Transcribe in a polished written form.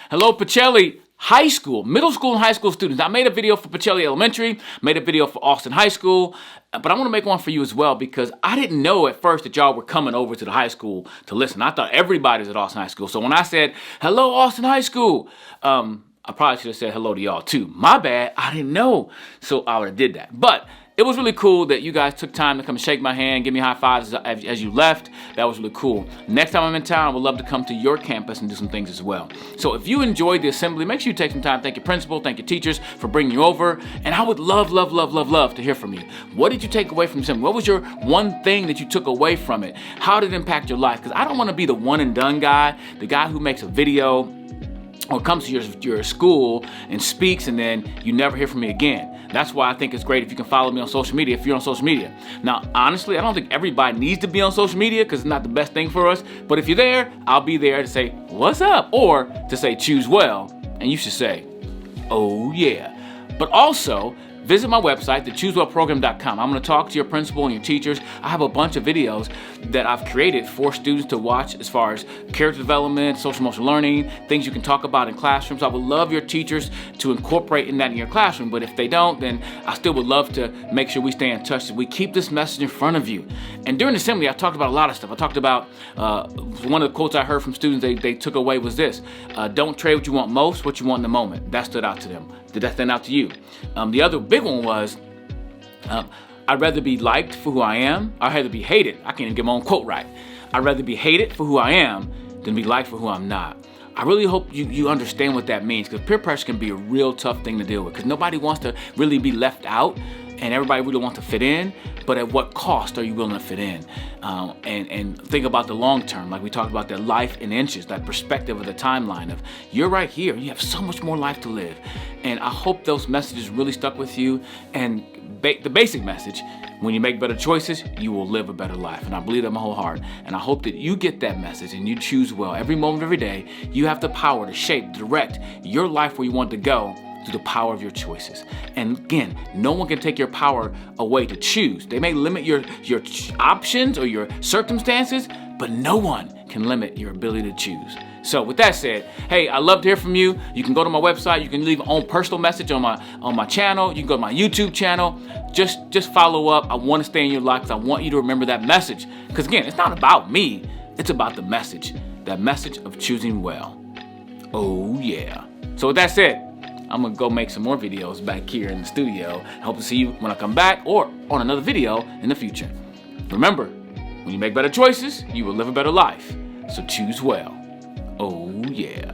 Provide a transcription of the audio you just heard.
Hello, Pacelli High School, middle school and high school students. I made a video for Pacelli Elementary, made a video for Austin High School, but I want to make one for you as well because I didn't know at first that y'all were coming over to the high school to listen. I thought everybody's at Austin High School. So when I said, hello, Austin High School, I probably should have said hello to y'all too. My bad, I didn't know, so I would have did that. But it was really cool that you guys took time to come and shake my hand, give me high fives as you left. That was really cool. Next time I'm in town, I would love to come to your campus and do some things as well. So if you enjoyed the assembly, make sure you take some time. Thank your principal, thank your teachers for bringing you over. And I would love to hear from you. What did you take away from the assembly? What was your one thing that you took away from it? How did it impact your life? Because I don't want to be the one and done guy, the guy who makes a video or comes to your school and speaks and then you never hear from me again. That's why I think it's great if you can follow me on social media if you're on social media. Now, honestly, I don't think everybody needs to be on social media because it's not the best thing for us. But if you're there, I'll be there to say, what's up? Or to say, choose well. And you should say, oh yeah. But also, visit my website, thechoosewellprogram.com. I'm going to talk to your principal and your teachers. I have a bunch of videos that I've created for students to watch as far as character development, social emotional learning, things you can talk about in classrooms. I would love your teachers to incorporate in that in your classroom, but if they don't, then I still would love to make sure we stay in touch, that we keep this message in front of you. And during the assembly, I talked about a lot of stuff. I talked about, one of the quotes I heard from students they took away was this, don't trade what you want most, what you want in the moment. That stood out to them. Did that stand out to you? The other big one was, I'd rather be liked for who I am. I'd rather be hated. I can't even get my own quote right. I'd rather be hated for who I am than be liked for who I'm not. I really hope you understand what that means, because peer pressure can be a real tough thing to deal with, because nobody wants to really be left out and everybody really wants to fit in, but at what cost are you willing to fit in? And think about the long term, like we talked about, that life in inches, that perspective of the timeline of you're right here, you have so much more life to live. And I hope those messages really stuck with you. And the basic message, when you make better choices, you will live a better life. And I believe that in my whole heart. And I hope that you get that message and you choose well. Every moment, every day, you have the power to shape, direct your life where you want to go through the power of your choices. And again, no one can take your power away to choose. They may limit your options or your circumstances, but no one can limit your ability to choose. So with that said, hey, I love to hear from you. You can go to my website. You can leave your own personal message on my channel. You can go to my YouTube channel. Just follow up. I want to stay in your life because I want you to remember that message. Because again, it's not about me. It's about the message. That message of choosing well. Oh yeah. So with that said, I'm going to go make some more videos back here in the studio. I hope to see you when I come back or on another video in the future. Remember, when you make better choices, you will live a better life. So choose well. Oh yeah.